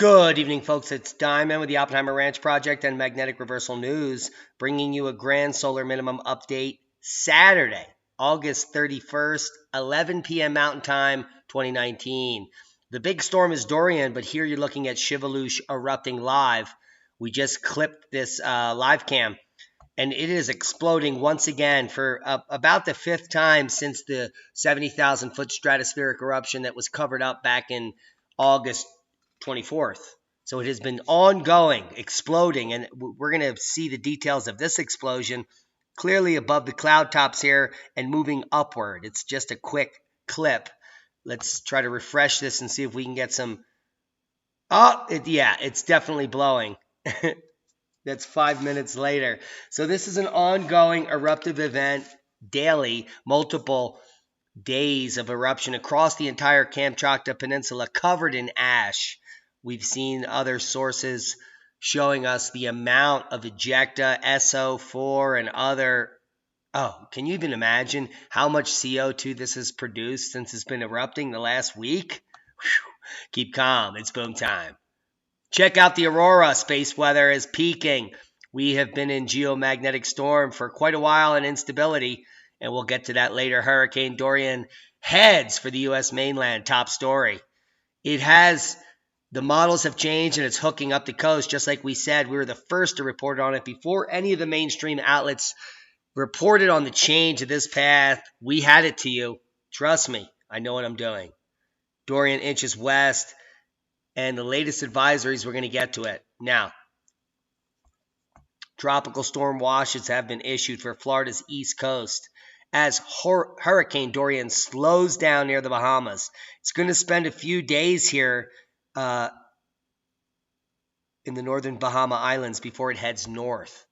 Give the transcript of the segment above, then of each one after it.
Good evening, folks. It's Diamond with the Oppenheimer Ranch Project and Magnetic Reversal News, bringing you a grand solar minimum update Saturday, August 31st, 11 p.m. Mountain Time, 2019. The big storm is Dorian, but here you're looking at Sheveluch erupting live. We just clipped this live cam, and it is exploding once again for about the fifth time since the 70,000 foot stratospheric eruption that was covered up back in August 24th. So it has been ongoing, exploding, and we're going to see the details of this explosion clearly above the cloud tops here and moving upward. It's just a quick clip. Let's try to refresh this and see if we can get some. Oh, yeah, it's definitely blowing. That's 5 minutes later. So this is an ongoing eruptive event daily, multiple days of eruption across the entire Kamchatka Peninsula covered in ash. We've seen other sources showing us the amount of ejecta, SO4, and other. Oh, can you even imagine how much CO2 this has produced since it's been erupting the last week? Whew. Keep calm. It's boom time. Check out the Aurora. Space weather is peaking. We have been in geomagnetic storm for quite a while and instability, and we'll get to that later. Hurricane Dorian heads for the U.S. mainland. Top story. The models have changed, and it's hooking up the coast. Just like we said, we were the first to report on it before any of the mainstream outlets reported on the change of this path. We had it to you. Trust me, I know what I'm doing. Dorian inches west. And the latest advisories, we're going to get to it. Now, tropical storm washes have been issued for Florida's east coast as Hurricane Dorian slows down near the Bahamas. It's going to spend a few days here in the northern Bahama Islands before it heads north.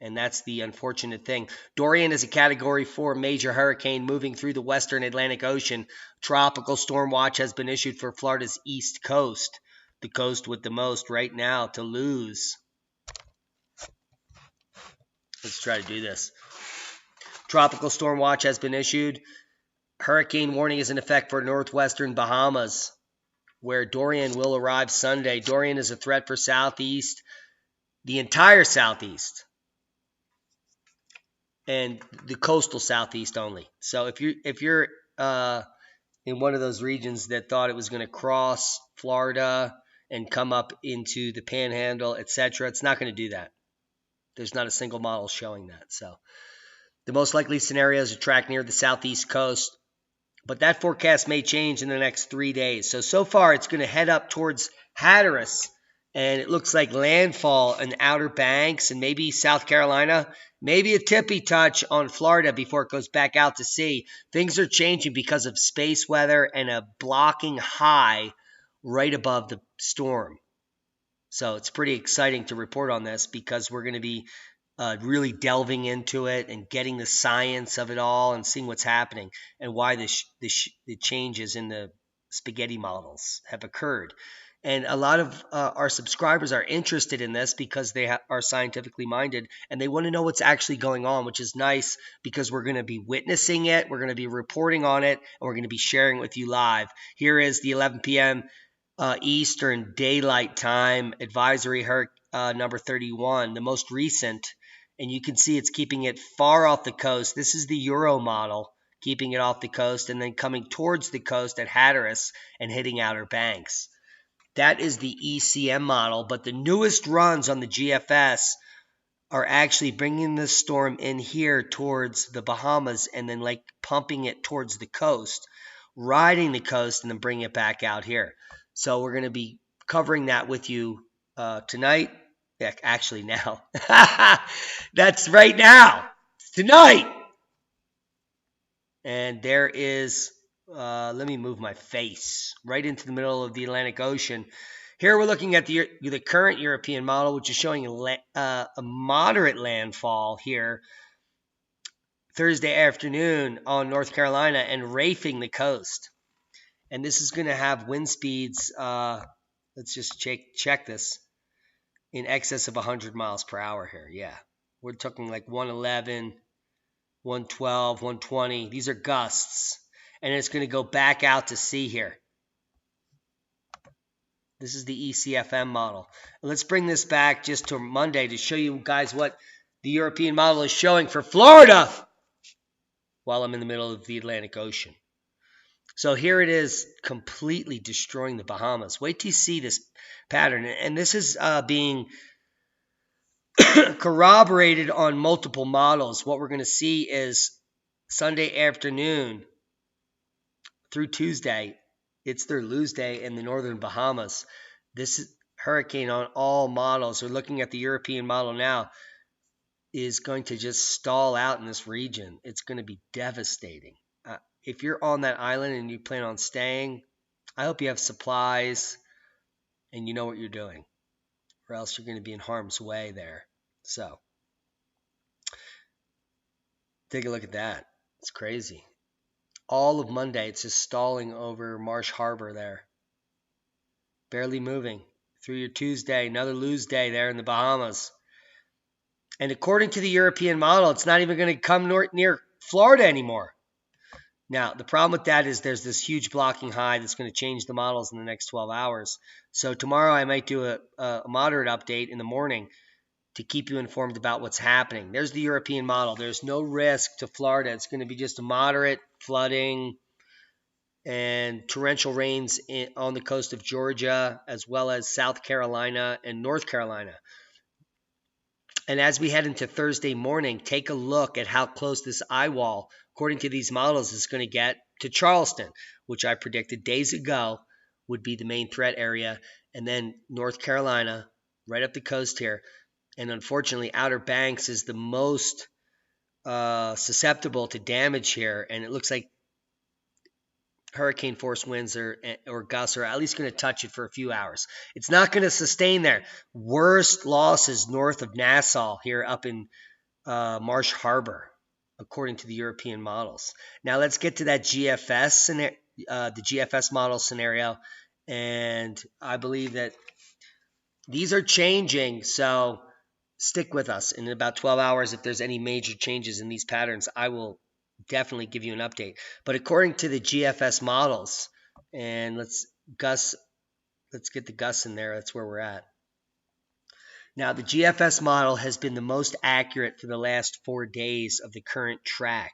And that's the unfortunate thing. Dorian is a Category 4 major hurricane moving through the western Atlantic Ocean. Tropical storm watch has been issued for Florida's east coast, the coast with the most right now to lose. Let's try to do this. Tropical storm watch has been issued. Hurricane warning is in effect for northwestern Bahamas, where Dorian will arrive Sunday. Dorian is a threat for southeast, the entire southeast, and the coastal southeast only. So if you're in one of those regions that thought it was going to cross Florida and come up into the Panhandle, etc., it's not going to do that. There's not a single model showing that. So the most likely scenario is to track near the southeast coast, but that forecast may change in the next 3 days. So far it's going to head up towards Hatteras, and it looks like landfall in Outer Banks and maybe South Carolina, maybe a tippy touch on Florida before it goes back out to sea. Things are changing because of space weather and a blocking high right above the storm. So it's pretty exciting to report on this because we're going to be really delving into it and getting the science of it all and seeing what's happening and why the changes in the spaghetti models have occurred. And a lot of our subscribers are interested in this because they are scientifically minded and they want to know what's actually going on, which is nice because we're going to be witnessing it, we're going to be reporting on it, and we're going to be sharing it with you live. Here is the 11 p.m. Eastern Daylight Time advisory number 31, the most recent, and you can see it's keeping it far off the coast. This is the Euro model, keeping it off the coast and then coming towards the coast at Hatteras and hitting Outer Banks. That is the ECM model, but the newest runs on the GFS are actually bringing the storm in here towards the Bahamas and then like pumping it towards the coast, riding the coast, and then bringing it back out here. So we're going to be covering that with you tonight. Yeah, actually now. That's right now. It's tonight. And there is... let me move my face right into the middle of the Atlantic Ocean. Here we're looking at the current European model, which is showing a moderate landfall here Thursday afternoon on North Carolina and rafing the coast. And this is going to have wind speeds, let's just check this, in excess of 100 miles per hour here. Yeah, we're talking like 111, 112, 120. These are gusts. And it's going to go back out to sea here. This is the ECFM model. And let's bring this back just to Monday to show you guys what the European model is showing for Florida while I'm in the middle of the Atlantic Ocean. So here it is, completely destroying the Bahamas. Wait till you see this pattern. And this is being corroborated on multiple models. What we're going to see is Sunday afternoon through Tuesday, it's their lose day in the northern Bahamas. This hurricane on all models, we're looking at the European model now, is going to just stall out in this region. It's going to be devastating. If you're on that island and you plan on staying, I hope you have supplies and you know what you're doing, or else you're going to be in harm's way there. So take a look at that. It's crazy. All of Monday, it's just stalling over Marsh Harbor there. Barely moving. Through your Tuesday, another lose day there in the Bahamas. And according to the European model, it's not even going to come near Florida anymore. Now, the problem with that is there's this huge blocking high that's going to change the models in the next 12 hours. So tomorrow I might do a moderate update in the morning to keep you informed about what's happening. There's the European model. There's no risk to Florida. It's going to be just a moderate flooding and torrential rains on the coast of Georgia, as well as South Carolina and North Carolina. And as we head into Thursday morning, take a look at how close this eye wall, according to these models, is going to get to Charleston, which I predicted days ago would be the main threat area. And then North Carolina, right up the coast here. And unfortunately, Outer Banks is the most susceptible to damage here. And it looks like hurricane force winds or gusts are at least going to touch it for a few hours. It's not going to sustain there. Worst losses north of Nassau here up in Marsh Harbor, according to the European models. Now let's get to that GFS the GFS model scenario. And I believe that these are changing, so stick with us. In about 12 hours, if there's any major changes in these patterns, I will definitely give you an update. But according to the GFS models, and let's get the Gus in there. That's where we're at. Now, the GFS model has been the most accurate for the last 4 days of the current track.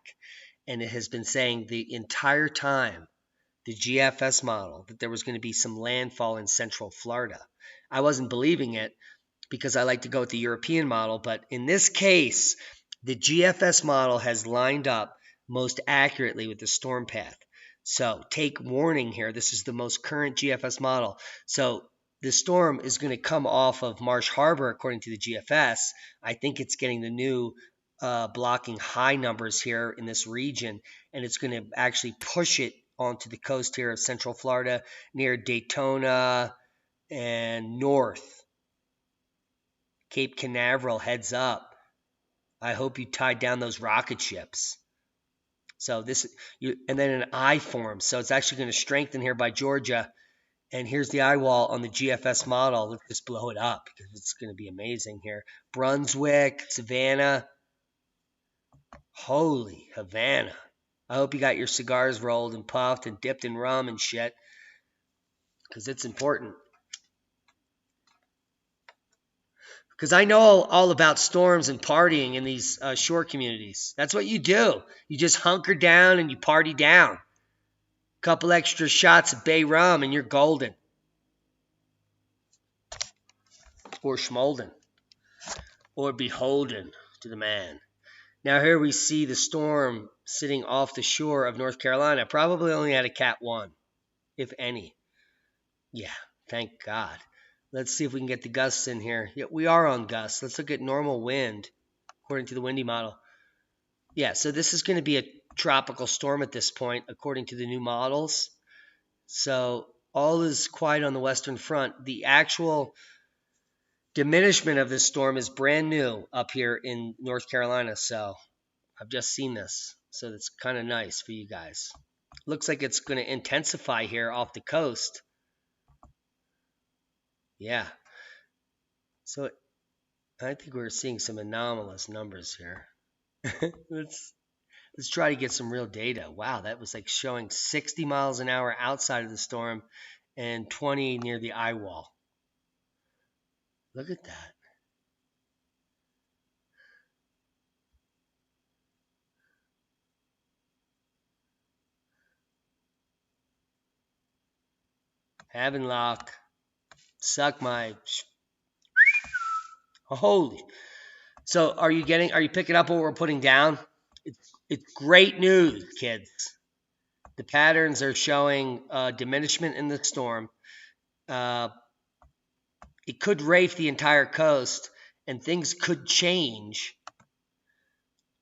And it has been saying the entire time, the GFS model, that there was going to be some landfall in central Florida. I wasn't believing it because I like to go with the European model. But in this case, the GFS model has lined up most accurately with the storm path. So take warning here. This is the most current GFS model. So the storm is going to come off of Marsh Harbor, according to the GFS. I think it's getting the new blocking high numbers here in this region, and it's going to actually push it onto the coast here of central Florida near Daytona and north. Cape Canaveral, heads up. I hope you tied down those rocket ships. So and then an eye forms. So it's actually going to strengthen here by Georgia. And here's the eye wall on the GFS model. Let's just blow it up because it's going to be amazing here. Brunswick, Savannah. Holy Havana. I hope you got your cigars rolled and puffed and dipped in rum and shit, because it's important. Because I know all about storms and partying in these shore communities. That's what you do. You just hunker down and you party down. Couple extra shots of bay rum and you're golden. Or schmolden. Or beholden to the man. Now here we see the storm sitting off the shore of North Carolina. Probably only had a Cat 1, if any. Yeah, thank God. Let's see if we can get the gusts in here. Yeah, we are on gusts. Let's look at normal wind, according to the windy model. Yeah, so this is going to be a tropical storm at this point, according to the new models. So all is quiet on the western front. The actual diminishment of this storm is brand new up here in North Carolina. So I've just seen this. So that's kind of nice for you guys. Looks like it's going to intensify here off the coast. Yeah. So I think we're seeing some anomalous numbers here. Let's try to get some real data. Wow, that was like showing 60 miles an hour outside of the storm and 20 near the eye wall. Look at that. Sheveluch. Suck my... Holy. So are you picking up what we're putting down? It's great news, kids. The patterns are showing diminishment in the storm. It could rafe the entire coast, and things could change.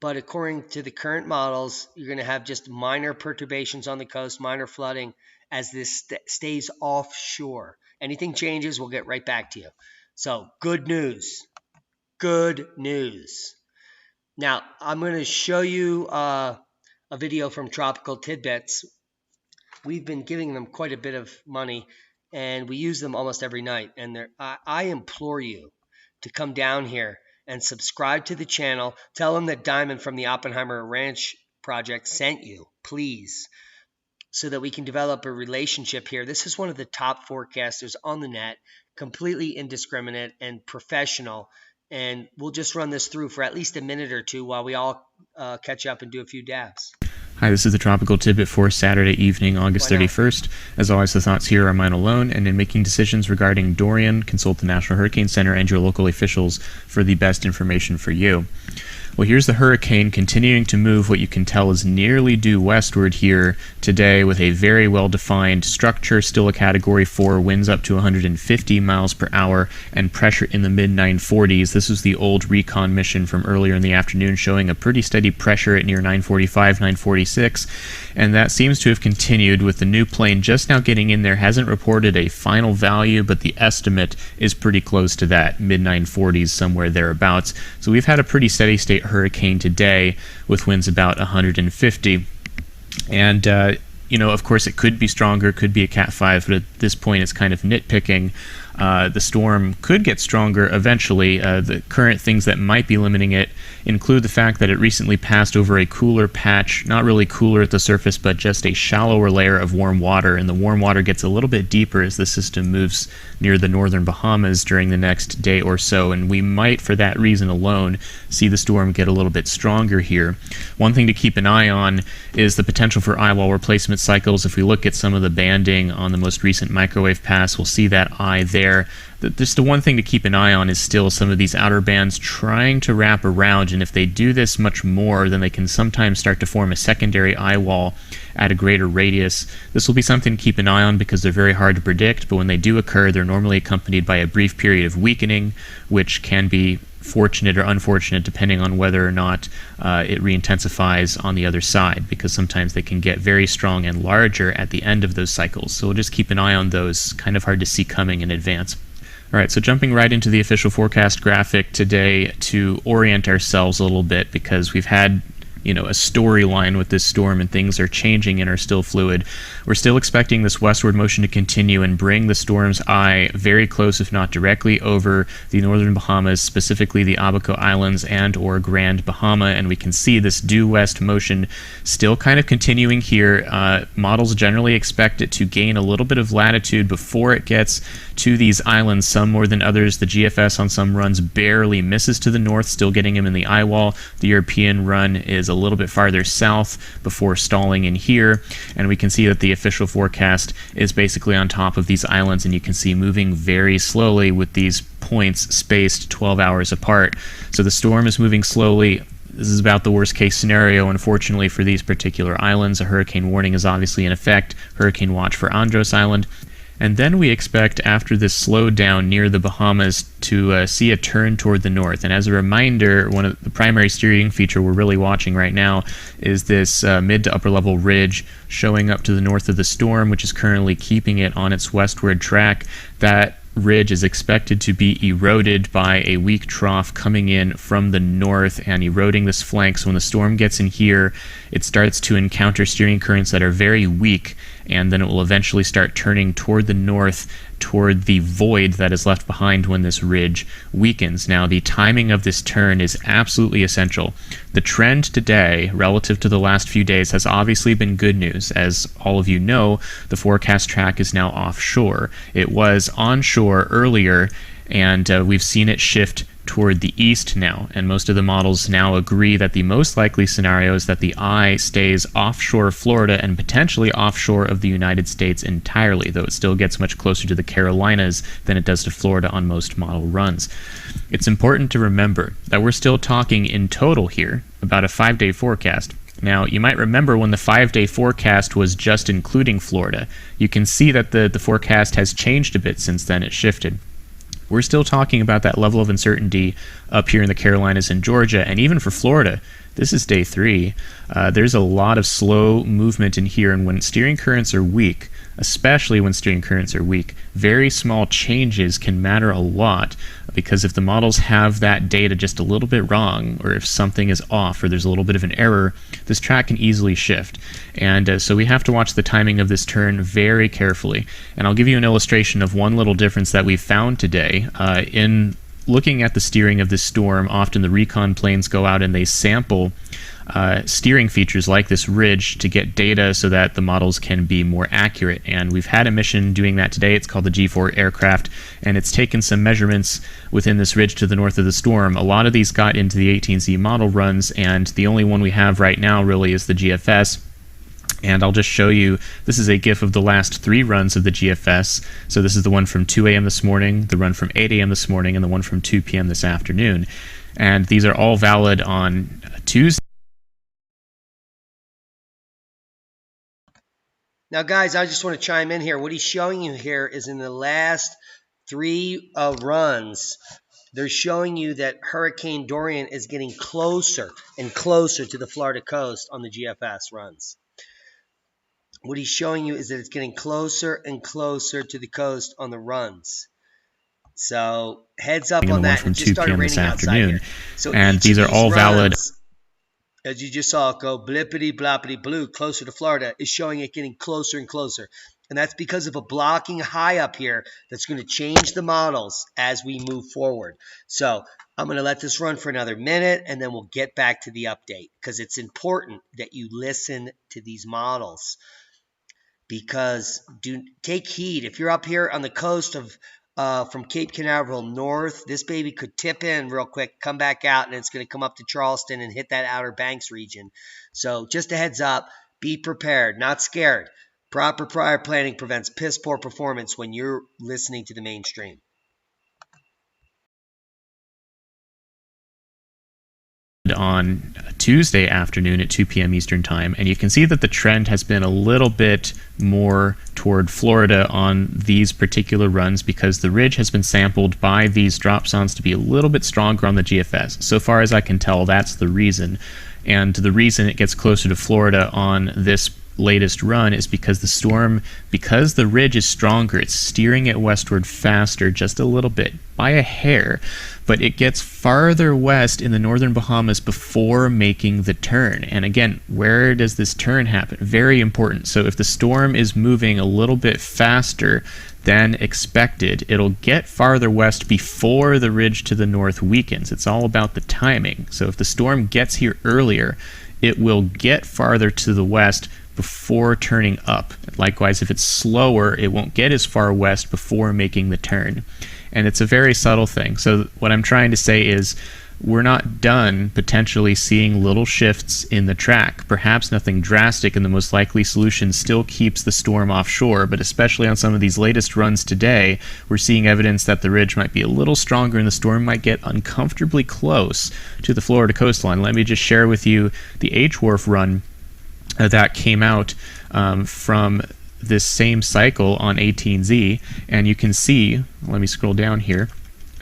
But according to the current models, you're going to have just minor perturbations on the coast, minor flooding, as this stays offshore. Anything changes, we'll get right back to you. So, good news. Good news. Now, I'm going to show you a video from Tropical Tidbits. We've been giving them quite a bit of money, and we use them almost every night. And I implore you to come down here and subscribe to the channel. Tell them that Diamond from the Oppenheimer Ranch Project sent you, please, so that we can develop a relationship here. This is one of the top forecasters on the net, completely indiscriminate and professional. And we'll just run this through for at least a minute or two while we all catch up and do a few dabs. Hi, this is the Tropical Tidbit for Saturday evening, August 31st. As always, the thoughts here are mine alone, and in making decisions regarding Dorian, consult the National Hurricane Center and your local officials for the best information for you. Well, here's the hurricane continuing to move what you can tell is nearly due westward here today with a very well-defined structure, still a Category 4, winds up to 150 miles per hour, and pressure in the mid-940s. This was the old recon mission from earlier in the afternoon showing a pretty steady pressure at near 945, 946, and that seems to have continued with the new plane just now getting in there. Hasn't reported a final value, but the estimate is pretty close to that, mid-940s, somewhere thereabouts. So we've had a pretty steady state hurricane today with winds about 150, and of course it could be stronger, could be a Cat 5, but at this point it's kind of nitpicking. The storm could get stronger eventually. The current things that might be limiting it include the fact that it recently passed over a cooler patch, not really cooler at the surface, but just a shallower layer of warm water, and the warm water gets a little bit deeper as the system moves near the northern Bahamas during the next day or so, and we might, for that reason alone, see the storm get a little bit stronger here. One thing to keep an eye on is the potential for eye wall replacement cycles. If we look at some of the banding on the most recent microwave pass, we'll see that eye there. Just the one thing to keep an eye on is still some of these outer bands trying to wrap around, and if they do this much more, then they can sometimes start to form a secondary eye wall at a greater radius. This will be something to keep an eye on because they're very hard to predict, but when they do occur, they're normally accompanied by a brief period of weakening, which can be fortunate or unfortunate depending on whether or not it re-intensifies on the other side, because sometimes they can get very strong and larger at the end of those cycles. So we'll just keep an eye on those, kind of hard to see coming in advance. All right, so jumping right into the official forecast graphic today to orient ourselves a little bit, because we've had a storyline with this storm and things are changing and are still fluid. We're still expecting this westward motion to continue and bring the storm's eye very close, if not directly, over the northern Bahamas, specifically the Abaco Islands and or Grand Bahama, and we can see this due west motion still kind of continuing here. Models generally expect it to gain a little bit of latitude before it gets to these islands, some more than others. The GFS on some runs barely misses to the north, still getting him in the eye wall. The European run is a little bit farther south before stalling in here, and we can see that the official forecast is basically on top of these islands, and you can see moving very slowly with these points spaced 12 hours apart. So the storm is moving slowly. This is about the worst case scenario, unfortunately, for these particular islands. A hurricane warning is obviously in effect, hurricane watch for Andros Island. And then we expect, after this slowdown near the Bahamas, to see a turn toward the north. And as a reminder, one of the primary steering feature we're really watching right now is this mid to upper level ridge showing up to the north of the storm, which is currently keeping it on its westward track. That ridge is expected to be eroded by a weak trough coming in from the north and eroding this flank. So when the storm gets in here, it starts to encounter steering currents that are very weak, and then it will eventually start turning toward the north, toward the void that is left behind when this ridge weakens. Now, the timing of this turn is absolutely essential. The trend today, relative to the last few days, has obviously been good news. As all of you know, the forecast track is now offshore. It was onshore earlier, and we've seen it shift toward the east now, and most of the models now agree that the most likely scenario is that the eye stays offshore Florida and potentially offshore of the United States entirely, though it still gets much closer to the Carolinas than it does to Florida on most model runs. It's important to remember that we're still talking in total here about a 5-day forecast. Now, you might remember when the 5-day forecast was just including Florida. You can see that the forecast has changed a bit since then. It shifted. We're still talking about that level of uncertainty up here in the Carolinas and Georgia, and even for Florida, this is day 3. There's a lot of slow movement in here, and when steering currents are weak, especially when steering currents are weak, very small changes can matter a lot, because if the models have that data just a little bit wrong, or if something is off, or there's a little bit of an error, this track can easily shift. And so we have to watch the timing of this turn very carefully. And I'll give you an illustration of one little difference that we found today. In looking at the steering of this storm, often the recon planes go out and they sample steering features like this ridge to get data so that the models can be more accurate. And we've had a mission doing that today. It's called the G4 aircraft, and it's taken some measurements within this ridge to the north of the storm. A lot of these got into the 18Z model runs, and the only one we have right now really is the GFS. And I'll just show you, this is a GIF of the last 3 runs of the GFS. So this is the one from 2 a.m. this morning, the run from 8 a.m. this morning, and the one from 2 p.m. this afternoon. And these are all valid on Tuesday. Now, guys, I just want to chime in here. What he's showing you here is in the last 3 runs, they're showing you that Hurricane Dorian is getting closer and closer to the Florida coast on the GFS runs. What he's showing you is that it's getting closer and closer to the coast on the runs. So heads up on that. From 2 p.m. this afternoon. So and these are all valid. As you just saw it go blippity bloppity blue closer to Florida, is showing it getting closer and closer. And that's because of a blocking high up here that's going to change the models as we move forward. So I'm going to let this run for another minute, and then we'll get back to the update, because it's important that you listen to these models. Because take heed. If you're up here on the coast of from Cape Canaveral north, this baby could tip in real quick, come back out, and it's going to come up to Charleston and hit that Outer Banks region. So just a heads up, be prepared, not scared. Proper prior planning prevents piss poor performance when you're listening to the mainstream. On Tuesday afternoon at 2 p.m. Eastern Time, and you can see that the trend has been a little bit more toward Florida on these particular runs because the ridge has been sampled by these drop zones to be a little bit stronger on the GFS. So far as I can tell, that's the reason. And the reason it gets closer to Florida on this latest run is because the storm, because the ridge is stronger, it's steering it westward faster just a little bit, by a hair, but it gets farther west in the northern Bahamas before making the turn. And again, where does this turn happen? Very important. So if the storm is moving a little bit faster than expected, it'll get farther west before the ridge to the north weakens. It's all about the timing. So if the storm gets here earlier, it will get farther to the west before turning up. Likewise, if it's slower, it won't get as far west before making the turn. And it's a very subtle thing. So what I'm trying to say is we're not done potentially seeing little shifts in the track. Perhaps nothing drastic, and the most likely solution still keeps the storm offshore, but especially on some of these latest runs today, we're seeing evidence that the ridge might be a little stronger and the storm might get uncomfortably close to the Florida coastline. Let me just share with you the H-Wharf run that came out from this same cycle on 18Z, and you can see, let me scroll down here,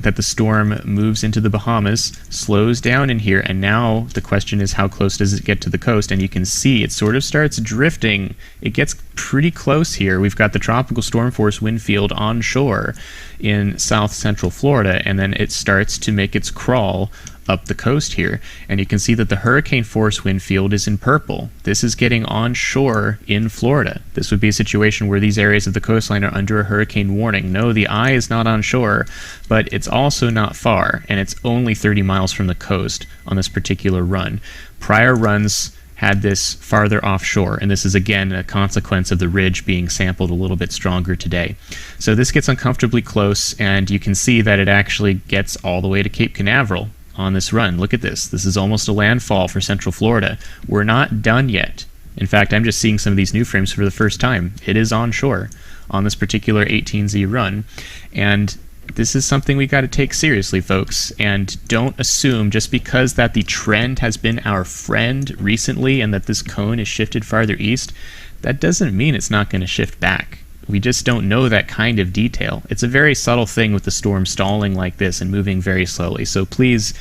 that the storm moves into the Bahamas, slows down in here, and now the question is how close does it get to the coast? And you can see it sort of starts drifting. It gets pretty close here. We've got the tropical storm force wind field onshore in south central Florida, and then it starts to make its crawl up the coast here. And you can see that the hurricane force wind field is in purple. This is getting onshore in Florida. This would be a situation where these areas of the coastline are under a hurricane warning. No, the eye is not onshore, but it's also not far, and it's only 30 miles from the coast on this particular run. Prior runs had this farther offshore, and this is again a consequence of the ridge being sampled a little bit stronger today. So this gets uncomfortably close, and you can see that it actually gets all the way to Cape Canaveral on this run. Look at this. This is almost a landfall for Central Florida. We're not done yet. In fact, I'm just seeing some of these new frames for the first time. It is onshore on this particular 18Z run, and this is something we got to take seriously, folks, and don't assume just because that the trend has been our friend recently and that this cone is shifted farther east, that doesn't mean it's not going to shift back. We just don't know that kind of detail. It's a very subtle thing with the storm stalling like this and moving very slowly, so please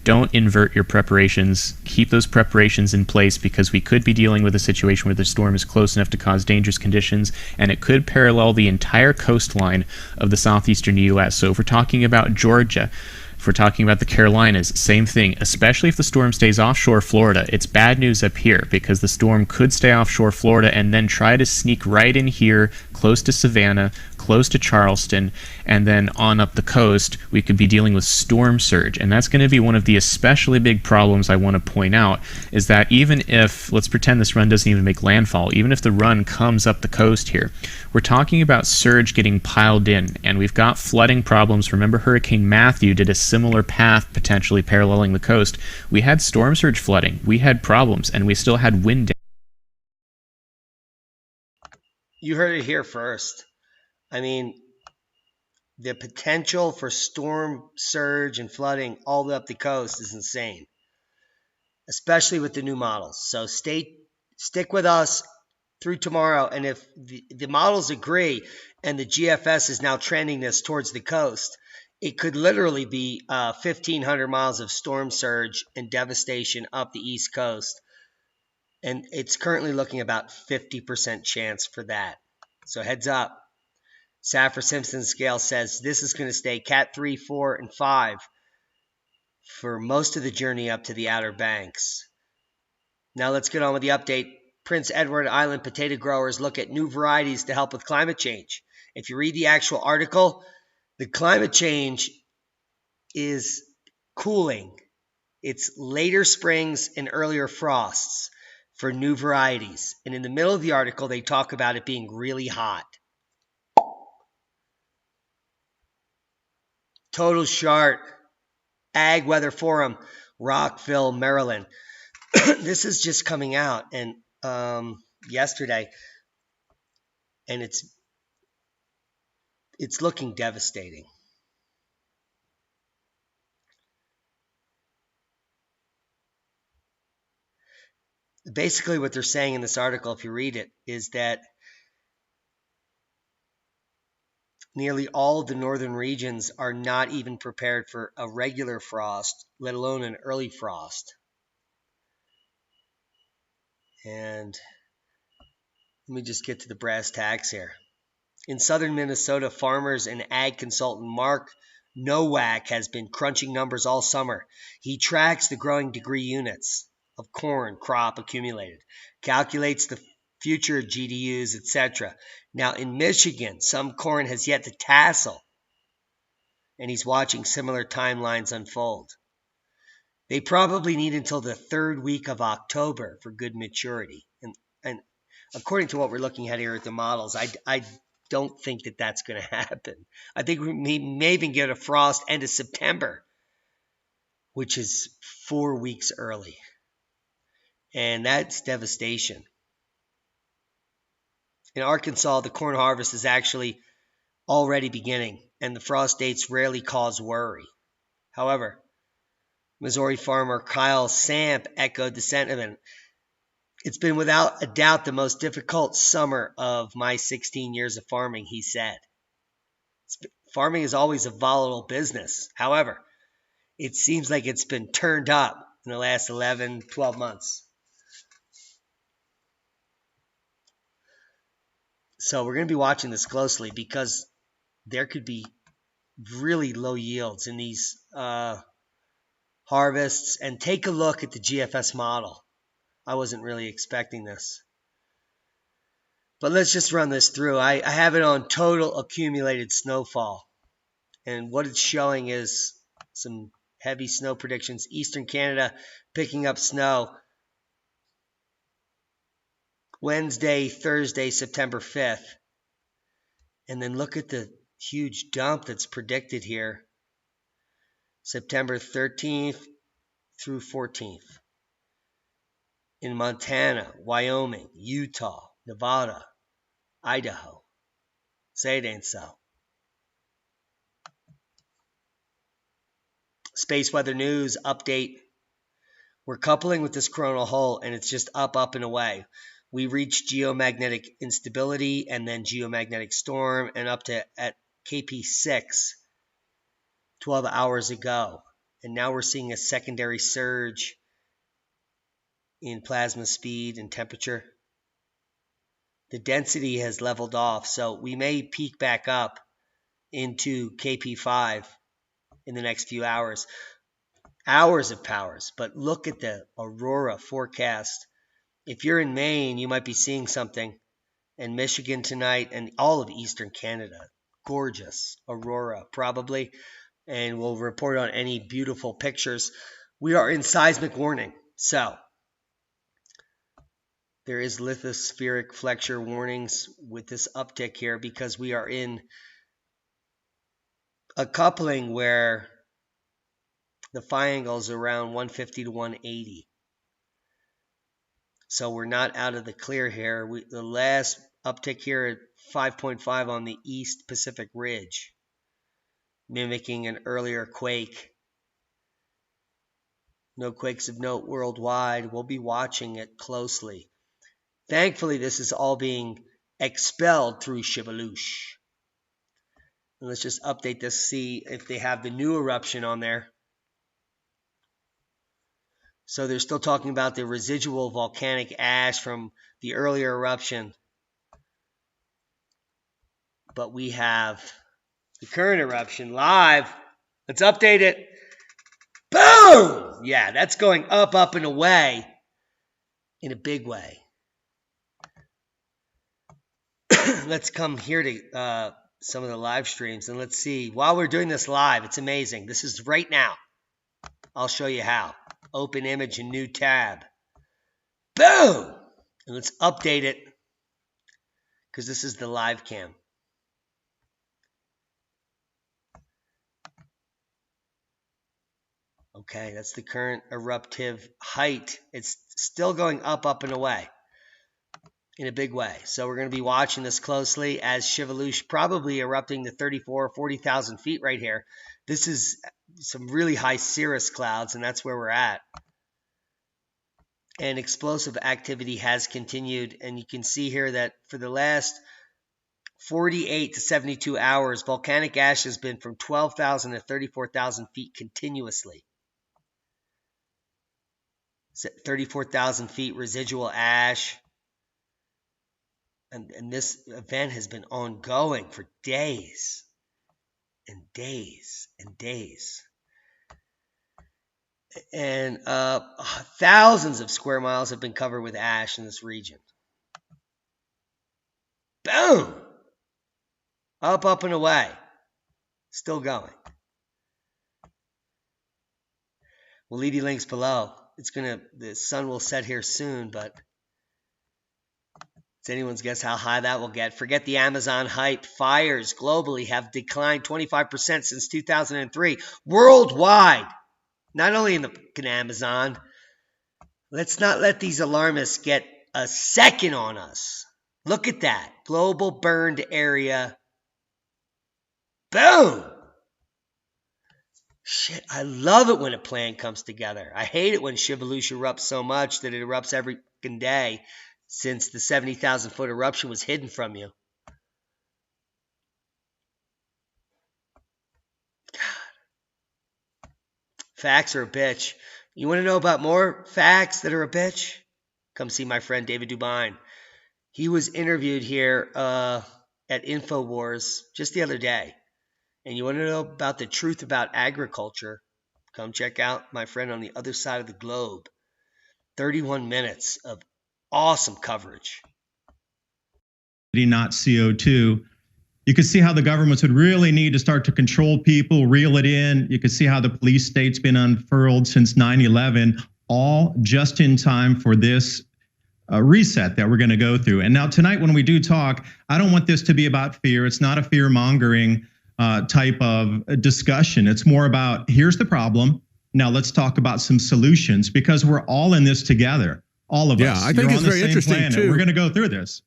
don't invert your preparations. Keep those preparations in place, because we could be dealing with a situation where the storm is close enough to cause dangerous conditions, and it could parallel the entire coastline of the southeastern U.S. So if we're talking about Georgia, if we're talking about the Carolinas, same thing, especially if the storm stays offshore Florida. It's bad news up here because the storm could stay offshore Florida and then try to sneak right in here, close to Savannah, close to Charleston, and then on up the coast, we could be dealing with storm surge. And that's going to be one of the especially big problems I want to point out, is that even if, let's pretend this run doesn't even make landfall, even if the run comes up the coast here, we're talking about surge getting piled in, and we've got flooding problems. Remember, Hurricane Matthew did a similar path potentially paralleling the coast. We had storm surge flooding, we had problems, and we still had wind damage. You heard it here first. I mean, the potential for storm surge and flooding all the way up the coast is insane, especially with the new models. So stick with us through tomorrow, and if the models agree and the GFS is now trending this towards the coast, it could literally be 1,500 miles of storm surge and devastation up the East Coast, and it's currently looking about 50% chance for that. So heads up. Saffir-Simpson scale says this is going to stay Cat 3, 4, and 5 for most of the journey up to the Outer Banks. Now let's get on with the update. Prince Edward Island potato growers look at new varieties to help with climate change. If you read the actual article, the climate change is cooling. It's later springs and earlier frosts for new varieties. And in the middle of the article, they talk about it being really hot. Total Chart, Ag Weather Forum, Rockville, Maryland. This is just coming out and yesterday, and it's looking devastating. Basically, what they're saying in this article, if you read it, is that nearly all of the northern regions are not even prepared for a regular frost, let alone an early frost. And let me just get to the brass tacks here. In southern Minnesota, farmers and ag consultant Mark Nowak has been crunching numbers all summer. He tracks the growing degree units of corn crop accumulated, calculates the future GDUs, etc. Now in Michigan, some corn has yet to tassel, and he's watching similar timelines unfold. They probably need until the third week of October for good maturity. And according to what we're looking at here at the models, I don't think that that's going to happen. I think we may even get a frost end of September, which is 4 weeks early. And that's devastation. In Arkansas, the corn harvest is actually already beginning, and the frost dates rarely cause worry. However, Missouri farmer Kyle Samp echoed the sentiment. It's been without a doubt the most difficult summer of my 16 years of farming, he said. Farming is always a volatile business. However, it seems like it's been turned up in the last 11, 12 months. So we're going to be watching this closely because there could be really low yields in these harvests, and take a look at the GFS model. I wasn't really expecting this. But let's just run this through. I have it on total accumulated snowfall. And what it's showing is some heavy snow predictions. Eastern Canada picking up snow Wednesday, Thursday, September 5th. And then look at the huge dump that's predicted here. September 13th through 14th. In Montana, Wyoming, Utah, Nevada, Idaho. Say it ain't so. Space Weather News update. We're coupling with this coronal hole, and it's just up, up, and away. We reached geomagnetic instability and then geomagnetic storm and up to at KP6 12 hours ago. And now we're seeing a secondary surge in plasma speed and temperature. The density has leveled off, so we may peak back up into KP5 in the next few hours. Hours of powers, but look at the Aurora Forecast. If you're in Maine, you might be seeing something. And Michigan tonight and all of Eastern Canada. Gorgeous Aurora, probably. And we'll report on any beautiful pictures. We are in seismic warning. So there is lithospheric flexure warnings with this uptick here because we are in a coupling where the phi angle is around 150 to 180. So we're not out of the clear here. The last uptick here at 5.5 on the East Pacific Ridge, mimicking an earlier quake. No quakes of note worldwide. We'll be watching it closely. Thankfully, this is all being expelled through Sheveluch. And let's just update this, see if they have the new eruption on there. So they're still talking about the residual volcanic ash from the earlier eruption. But we have the current eruption live. Let's update it. Boom! Yeah, that's going up, up, and away in a big way. Let's come here to some of the live streams and let's see. While we're doing this live, it's amazing. This is right now. I'll show you how. Open image and new tab. Boom! And let's update it because this is the live cam. Okay, that's the current eruptive height. It's still going up, up, and away in a big way. So we're going to be watching this closely as Sheveluch probably erupting to 34,000, 40,000 feet right here. This is some really high cirrus clouds, and that's where we're at. And explosive activity has continued, and you can see here that for the last 48 to 72 hours, volcanic ash has been from 12,000 to 34,000 feet continuously. 34,000 feet residual ash. And this event has been ongoing for days and days and days. And thousands of square miles have been covered with ash in this region. Boom! Up, up, and away. Still going. We'll leave you links below. The sun will set here soon, but it's anyone's guess how high that will get. Forget the Amazon hype. Fires globally have declined 25% since 2003. Worldwide. Not only in the Amazon. Let's not let these alarmists get a second on us. Look at that. Global burned area. Boom! Shit, I love it when a plan comes together. I hate it when Sheveluch erupts so much that it erupts every fucking day since the 70,000 foot eruption was hidden from you. God. Facts are a bitch. You want to know about more facts that are a bitch? Come see my friend David Dubine. He was interviewed here at InfoWars just the other day. And you want to know about the truth about agriculture? Come check out my friend on the other side of the globe. 31 minutes of awesome coverage. Not CO2. You could see how the governments would really need to start to control people, reel it in. You could see how the police state's been unfurled since 9/11, all just in time for this reset that we're going to go through. And now tonight, when we do talk, I don't want this to be about fear. It's not a fear-mongering type of discussion. It's more about, here's the problem. Now let's talk about some solutions, because we're all in this together, all of us. Yeah, I think it's very interesting too. We're going to go through this.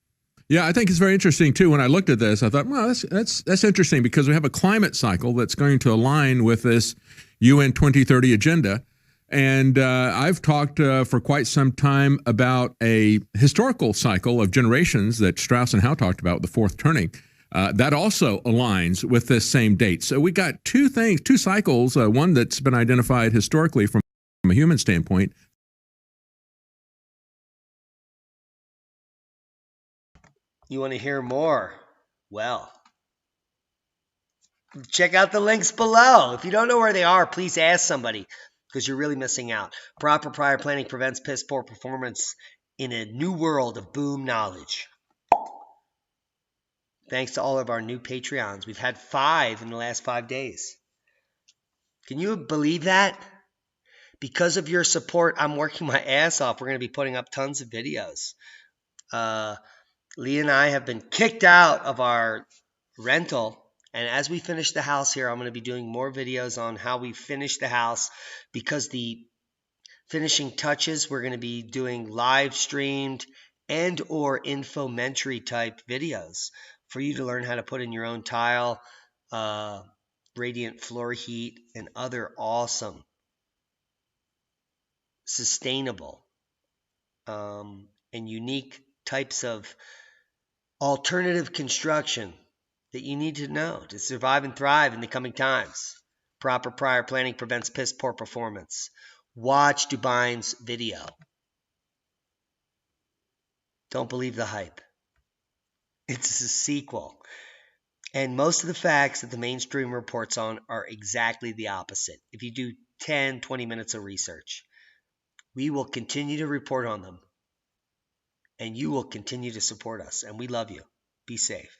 Yeah, I think it's very interesting too. When I looked at this, I thought, well, that's interesting, because we have a climate cycle that's going to align with this UN 2030 agenda. And I've talked for quite some time about a historical cycle of generations that Strauss and Howe talked about, the fourth turning. That also aligns with this same date. So we got two cycles, one that's been identified historically from a human standpoint. You want to hear more? Well, check out the links below. If you don't know where they are, please ask somebody, because you're really missing out. Proper prior planning prevents piss poor performance in a new world of boom knowledge. Thanks to all of our new Patreons. We've had 5 in the last 5 days. Can you believe that? Because of your support, I'm working my ass off. We're going to be putting up tons of videos. Lee and I have been kicked out of our rental. And as we finish the house here, I'm going to be doing more videos on how we finish the house, because the finishing touches, we're going to be doing live streamed and or infomentary type videos for you to learn how to put in your own tile, radiant floor heat, and other awesome, sustainable, and unique types of alternative construction that you need to know to survive and thrive in the coming times. Proper prior planning prevents piss poor performance. Watch Dubain's video. Don't believe the hype. It's a sequel. And most of the facts that the mainstream reports on are exactly the opposite. If you do 10, 20 minutes of research, we will continue to report on them. And you will continue to support us. And we love you. Be safe.